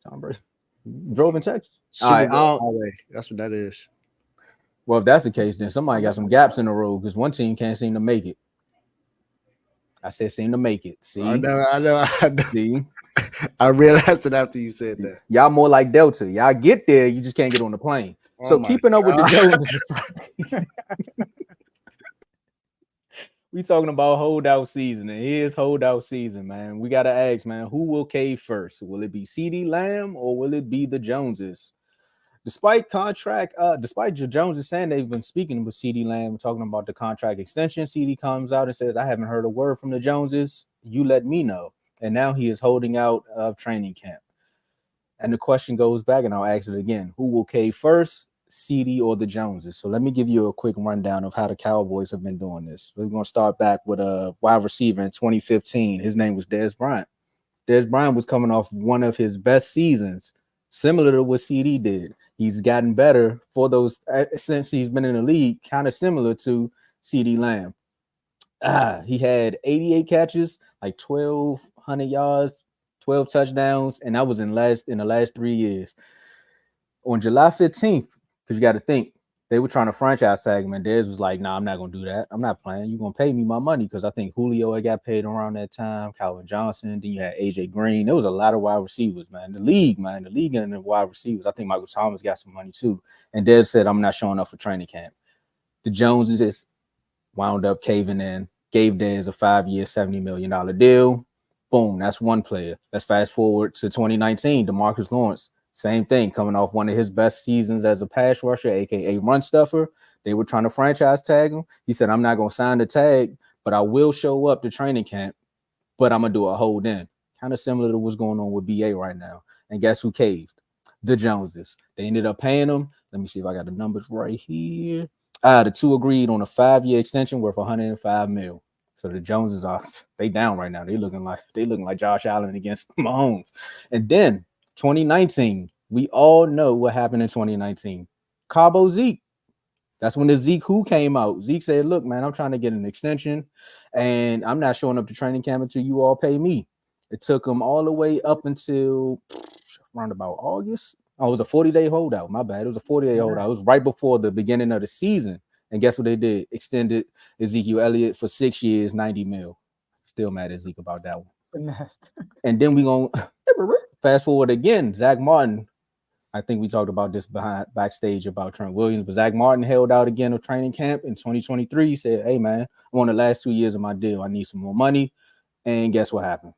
Tom Brady drove in Texas. All Super right, Bowl highway. That's what that is. well, if that's the case, then somebody got some gaps in the road because one team can't seem to make it. I said seem to make it. I See, know, I know, I know. see, I realized it after you said that. y'all more like Delta. Y'all get there, you just can't get on the plane. Oh So my keeping up with the God. Joneses, we talking about holdout season, and here's holdout season, man. We gotta ask, man, who will cave first? Will it be CeeDee Lamb or will it be the Joneses? Despite Joe Jones is saying they've been speaking with CeeDee Lamb, talking about the contract extension, CeeDee comes out and says, I haven't heard a word from the Joneses. You let me know. And now he is holding out of training camp. And the question goes back, and I'll ask it again. Who will cave first, CeeDee or the Joneses? So let me give you a quick rundown of how the Cowboys have been doing this. We're going to start back with a wide receiver in 2015. His name was Dez Bryant. Dez Bryant was coming off one of his best seasons, similar to what CeeDee did. He's gotten better for those since he's been in the league, kind of similar to CeeDee Lamb. He had 88 catches, like 1,200 yards, 12 touchdowns, and that was in the last 3 years. On July 15th, because you got to think, they were trying to franchise tag him, and Dez was like, nah, I'm not going to do that. I'm not playing. You're going to pay me my money, because I think Julio had got paid around that time, Calvin Johnson, then you had A.J. Green. There was a lot of wide receivers, man. The league and the wide receivers. I think Michael Thomas got some money, too. And Dez said, I'm not showing up for training camp. The Joneses just wound up caving in, gave Dez a 5-year, $70 million deal. Boom, that's one player. Let's fast forward to 2019, DeMarcus Lawrence. Same thing, coming off one of his best seasons as a pass rusher, aka run stuffer. They were trying to franchise tag him. He said, I'm not going to sign the tag, but I will show up to training camp, but I'm going to do a hold in. Kind of similar to what's going on with BA right now. And guess who caved? The Joneses. They ended up paying him. Let me see if I got the numbers right here. The two agreed on a 5-year extension worth $105 million. So the Joneses they down right now. They looking like Josh Allen against Mahomes. And then 2019, we all know what happened in 2019. Cabo Zeke. That's when the Zeke who came out. Zeke said, look, man, I'm trying to get an extension, and I'm not showing up to training camp until you all pay me. It took him all the way up until around about August. Oh, it was a 40-day holdout. My bad. It was a 40-day holdout. It was right before the beginning of the season. And guess what they did? Extended Ezekiel Elliott for 6 years, $90 million. Still mad at Zeke about that one. And then we going to fast forward again. Zach Martin. I think we talked about this backstage about Trent Williams, but Zach Martin held out again of training camp in 2023. He said, hey, man, I'm on the last 2 years of my deal. I need some more money. And guess what happened?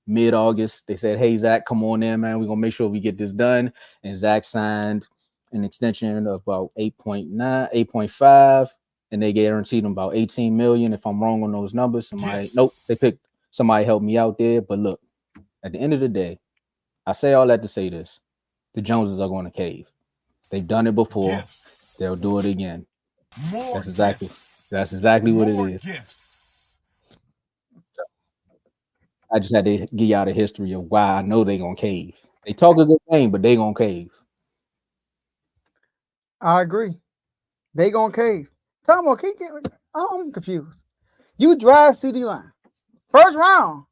Mid-August, they said, hey, Zach, come on in, man. We're going to make sure we get this done. And Zach signed an extension of about 8.9, 8.5, and they guaranteed him about $18 million. If I'm wrong on those numbers, they picked somebody help me out there. But look, at the end of the day, I say all that to say this. The Joneses are going to cave. They've done it before. They'll do it again. That's exactly what it is. I just had to give y'all the history of why I know they're going to cave. They talk a good game, but they're going to cave. I agree. They going to cave. Tomo, I'm confused. You drive CeeDee Lamb. First round.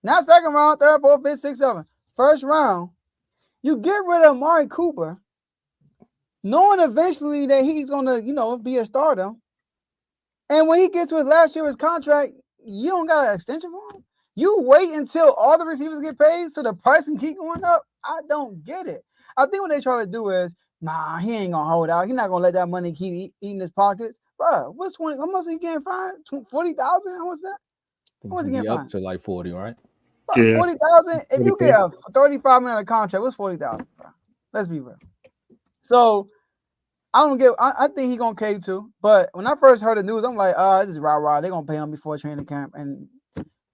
Not second round, third, fourth, fifth, sixth, seventh. First round. You get rid of Amari Cooper, knowing eventually that he's going to, be a starter. And when he gets to his last year of his contract, you don't got an extension for him? You wait until all the receivers get paid so the price can keep going up? I don't get it. I think what they try to do is, nah, he ain't going to hold out. He's not going to let that money keep eating his pockets. Bro, what's 20? How much is he getting fined? 40,000? How much is that? How much is he getting fined? Up to like 40, right? Yeah. 40,000. If you get a $35 million contract, what's 40,000? Let's be real. So I think he's gonna cave too. But when I first heard the news, I'm like, this is rah. They're gonna pay him before training camp, and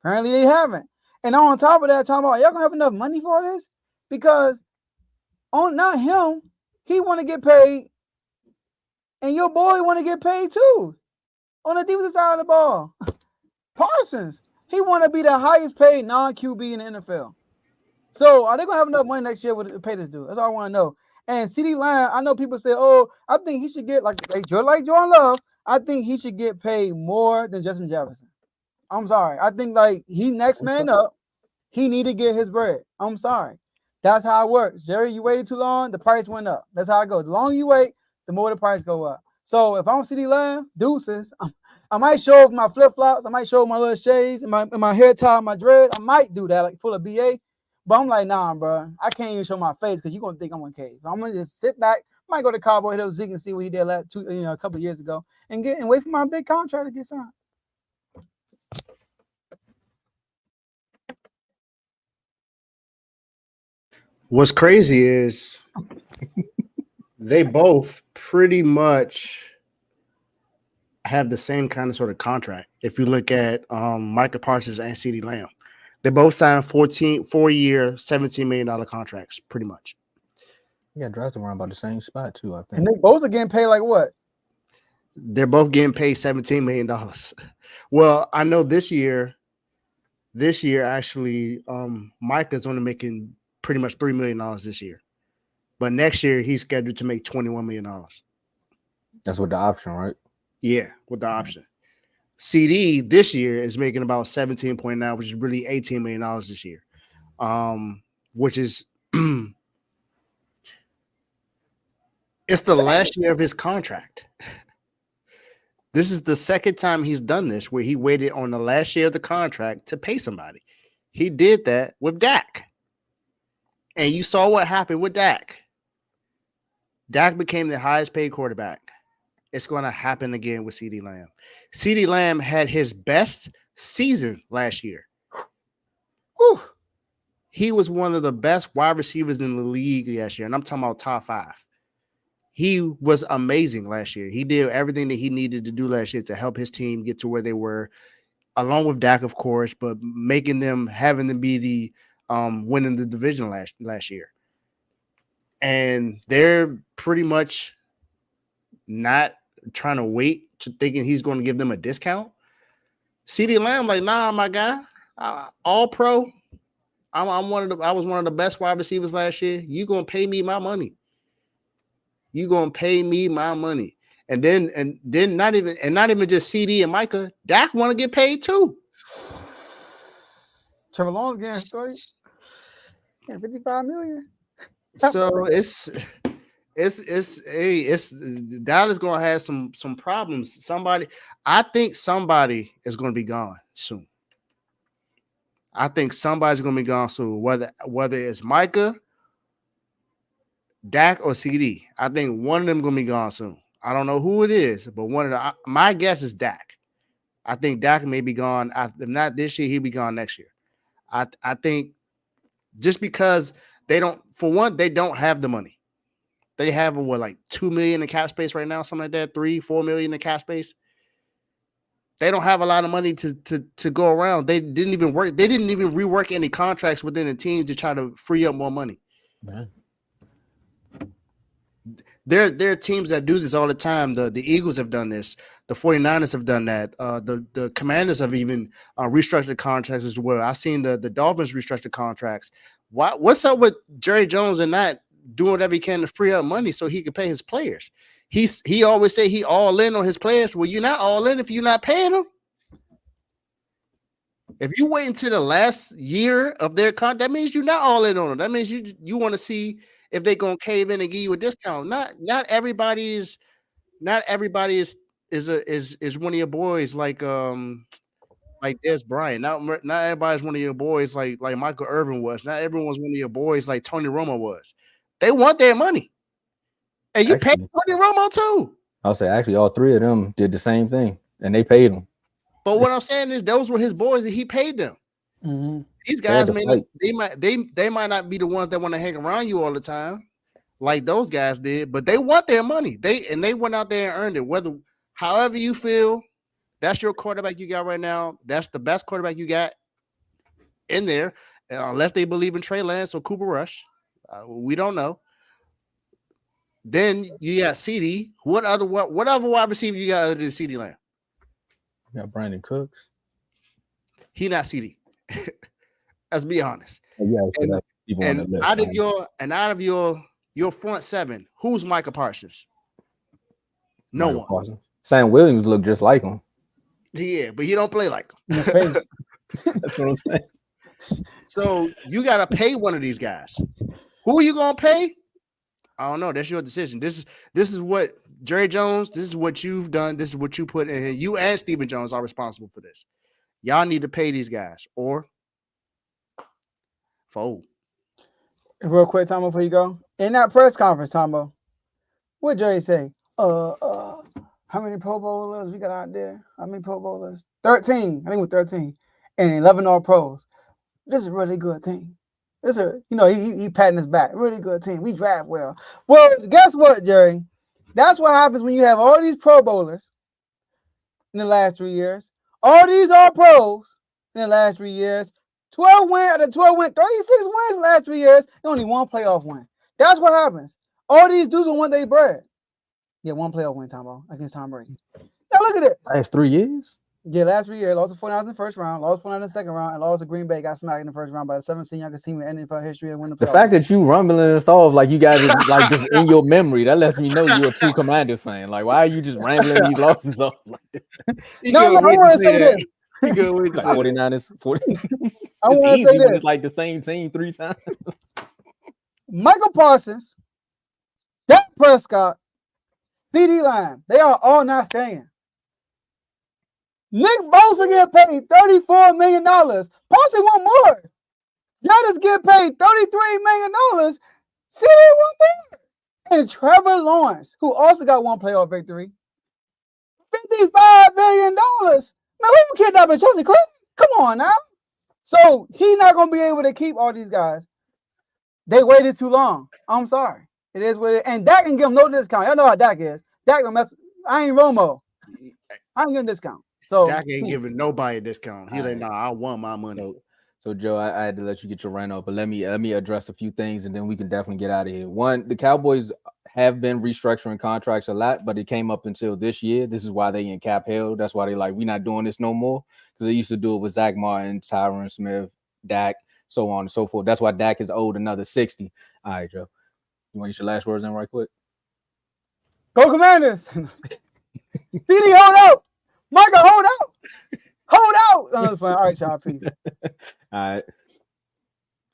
apparently they haven't. And on top of that, talking about y'all gonna have enough money for this? Because not him, he want to get paid, and your boy want to get paid too. On the defensive side of the ball, Parsons. He want to be the highest paid non-QB in the NFL. So are they going to have enough money next year to pay this dude? That's all I want to know. And CeeDee Lamb, I know people say, I think he should get, like Jordan Love, I think he should get paid more than Justin Jefferson. I'm sorry. I think, he next man up. He need to get his bread. I'm sorry. That's how it works. Jerry, you waited too long, the price went up. That's how it goes. The longer you wait, the more the price go up. So if I'm CeeDee Lamb, deuces, I might show my flip-flops. I might show my little shades and my hair tie, my dreads. I might do that, like pull a BA. But I'm like, nah, bro. I can't even show my face because you're going to think I'm on cave. I'm going to just sit back. I might go to Cowboy, hit up Zeke and see what he did a couple of years ago and wait for my big contract to get signed. What's crazy is they both pretty much have the same kind of sort of contract. If you look at Micah Parsons and CeeDee Lamb, they both signed 4-year, $17 million contracts, pretty much. Yeah, drafted around about the same spot too, I think. And they both are getting paid like what? They're both getting paid $17 million. Well, I know this year actually, Micah's only making pretty much $3 million this year. But next year, he's scheduled to make $21 million. That's with the option, right? Yeah, with the option. CeeDee this year is making about 17.9, which is really $18 million this year. Which is it's the last year of his contract. This is the second time he's done this where he waited on the last year of the contract to pay somebody. He did that with Dak. And you saw what happened with Dak. Dak became the highest paid quarterback. It's going to happen again with CeeDee Lamb. CeeDee Lamb had his best season last year. Whew. He was one of the best wide receivers in the league last year, and I'm talking about top 5. He was amazing last year. He did everything that he needed to do last year to help his team get to where they were, along with Dak, of course, but having them be the winning the division last year. And they're pretty much not trying to wait to thinking he's going to give them a discount. CeeDee Lamb, like, nah, my guy, all pro. I was one of the best wide receivers last year. You gonna pay me my money. You gonna pay me my money. And then not even just CeeDee and Micah, Dak want to get paid too. Trevor Lawrence getting $55 million. So it's Dallas gonna have some problems. I think somebody is gonna be gone soon. I think somebody's gonna be gone soon. Whether it's Micah, Dak, or CeeDee, I think one of them gonna be gone soon. I don't know who it is, but my guess is Dak. I think Dak may be gone. If not this year, he'll be gone next year. I think just because they don't have the money. They have like $2 million in cap space right now, something like that, $3-4 million in cap space. They don't have a lot of money to go around. They didn't even rework any contracts within the team to try to free up more money. Man. There are teams that do this all the time. The Eagles have done this. The 49ers have done that. The Commanders have even restructured contracts as well. I've seen the Dolphins restructure contracts. What's up with Jerry Jones and not doing whatever he can to free up money so he can pay his players? He always say he all in on his players. Well, you're not all in if you're not paying them. If you wait until the last year of their contract, that means you're not all in on them. That means you want to see if they're gonna cave in and give you a discount. Not everybody is one of your boys like Des Bryant. Not everybody's one of your boys like Michael Irvin was. Not everyone's one of your boys like Tony Romo was. They want their money. And you paid Tony Romo too. I'll say actually all 3 of them did the same thing and they paid him. But what I'm saying is those were his boys and he paid them. Mm-hmm. These guys they might not be the ones that want to hang around you all the time like those guys did, but they want their money. They went out there and earned it. However you feel, that's your quarterback you got right now. That's the best quarterback you got in there, unless they believe in Trey Lance or Cooper Rush. We don't know. Then you got CeeDee. What other wide receiver you got other than CeeDee Lamb? You got Brandon Cooks. He not CeeDee. Let's be honest. And out of your front 7, who's Micah Parsons? No one. Parsons. Sam Williams looked just like him. Yeah, but he don't play like him. That's what I'm saying. So you got to pay one of these guys. Who are you gonna pay? I don't know. That's your decision. This is what Jerry Jones. This is what you've done. This is what you put in here. You and Stephen Jones are responsible for this. Y'all need to pay these guys or fold. Real quick, Tomo, before you go. In that press conference, Tomo, what Jerry say? How many Pro Bowlers we got out there? How many Pro Bowlers? 13. I think it was 13. And 11 All Pros. This is a really good team. This is, he patting his back. Really good team. We draft well. Well, guess what, Jerry? That's what happens when you have all these Pro Bowlers in the last 3 years. All these All Pros in the last 3 years. 36 wins the last 3 years. Only one playoff win. That's what happens. All these dudes will want their bread. Yeah, one playoff win, Tomo, against Tom Brady. Now look at this. Last 3 years? Yeah, last 3 years. Lost to 49ers in the first round, lost 49ers in the second round, and lost to Green Bay. Got smacked in the first round by the 17th youngest team in NFL history and win the playoff. The fact that you rumbling us off like you got it like this in your memory, that lets me know you're a true Commanders fan. Like, why are you just rambling these losses off like that? No, I want to say this. You go with the 49ers. 40. I want to say this. It's like the same team 3 times. Michael Parsons, Dak Prescott, CeeDee Lamb, they are all not staying. Nick Bosa get paid $34 million. Parsons want more. Giannis get paid $33 million. CeeDee want more. And Trevor Lawrence, who also got one playoff victory, $55 million. Man, we kidnapping Chelsea Clinton. Come on now. So he's not going to be able to keep all these guys. They waited too long. I'm sorry. It is what it is. And Dak can give them no discount. Y'all know how Dak is. Dak don't mess. I ain't Romo. I ain't giving a discount. So Dak ain't giving nobody a discount. He like, nah, I want my money. So Joe, I had to let you get your rant up, but let me address a few things, and then we can definitely get out of here. One, the Cowboys have been restructuring contracts a lot, but it came up until this year. This is why they in cap hell. That's why they like, we're not doing this no more, because they used to do it with Zach Martin, Tyron Smith, Dak, so on and so forth. That's why Dak is owed another 60. All right, Joe. You want to get your last words in right quick? Go Commanders. CeeDee, hold out. Michael, hold out. Hold out. Oh, that's fine. All right, y'all. Peace. All right.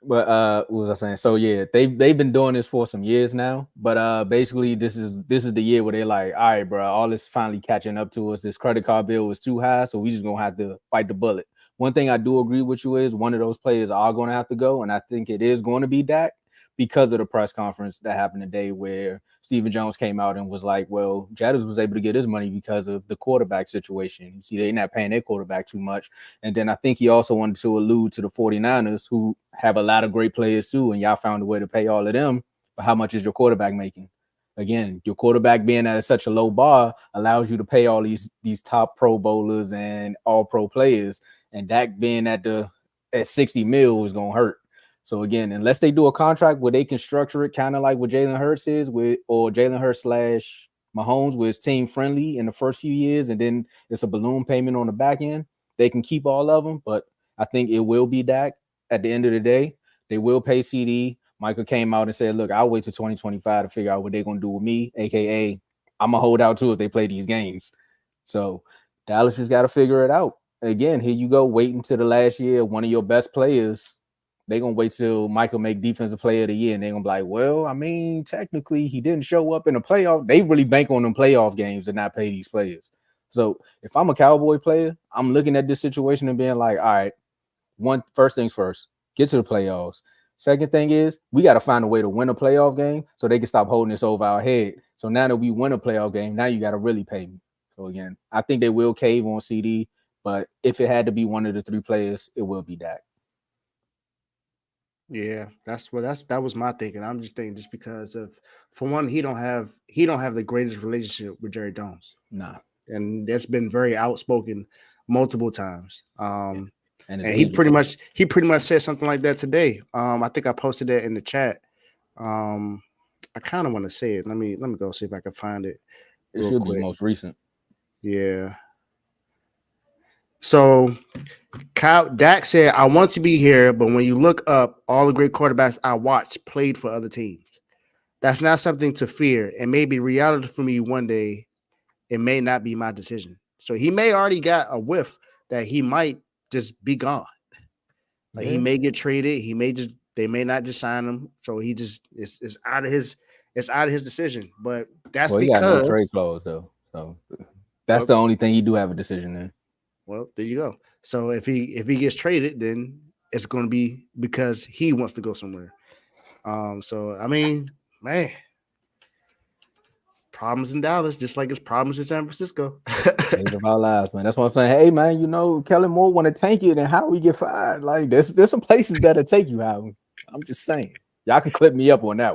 But what was I saying? So yeah, they've been doing this for some years now. But basically this is the year where they're like, all right, bro, all this finally catching up to us. This credit card bill was too high, so we just gonna have to bite the bullet. One thing I do agree with you is one of those players are going to have to go, and I think it is going to be Dak, because of the press conference that happened today where Stephen Jones came out and was like, well, Jadders was able to get his money because of the quarterback situation. You see, they're not paying their quarterback too much. And then I think he also wanted to allude to the 49ers, who have a lot of great players too, and y'all found a way to pay all of them. But how much is your quarterback making? Again, your quarterback being at such a low bar allows you to pay all these top Pro Bowlers and all pro players. And Dak being at 60 mil is going to hurt. So again, unless they do a contract where they can structure it kind of like what Jalen Hurts is or Jalen Hurts / Mahomes, where it's team friendly in the first few years, and then it's a balloon payment on the back end, they can keep all of them. But I think it will be Dak at the end of the day. They will pay CeeDee. Michael came out and said, look, I'll wait till 2025 to figure out what they're going to do with me, aka I'm going to hold out too if they play these games. So Dallas just got to figure it out. Again, here you go, wait until the last year, one of your best players. They're going to wait till Michael make defensive player of the year, and they're going to be like, well, I mean, technically he didn't show up in the playoff. They really bank on them playoff games and not pay these players. So if I'm a Cowboy player, I'm looking at this situation and being like, all right, first things first, get to the playoffs. Second thing is we got to find a way to win a playoff game so they can stop holding this over our head. So now that we win a playoff game, now you got to really pay me. So again, I think they will cave on CeeDee, but if it had to be one of the 3 players, it will be Dak. Yeah, that was my thinking. I'm just thinking just because for one, he don't have the greatest relationship with Jerry Jones. Nah. And that's been very outspoken multiple times. And he pretty much said something like that today. I think I posted that in the chat. I kind of want to say it. Let me go see if I can find it. It should be most recent. Yeah. So Dak said, I want to be here, but when you look up, all the great quarterbacks I watched played for other teams. That's not something to fear. It may be reality for me one day. It may not be my decision. So he may already got a whiff that he might just be gone. Like he may get traded. They may not just sign him. So he just it's out of his decision. But that's Well, he got no because trade clause though, so that's the only thing he do have a decision in. Well, there you go. So if he gets traded, then it's going to be because he wants to go somewhere. So I mean, man, problems in Dallas, just like it's problems in San Francisco. Days of our lives, man. That's what I'm saying. Hey, man, Kellen Moore want to tank it, and how we get fired? Like, there's some places that'll take you out. I'm just saying, y'all can clip me up on that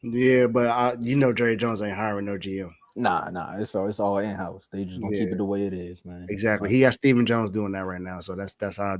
one. Yeah, but Jerry Jones ain't hiring no GM. Nah, it's all in house. They just gonna keep it the way it is, man. Exactly. He got Stephen Jones doing that right now, so that's all.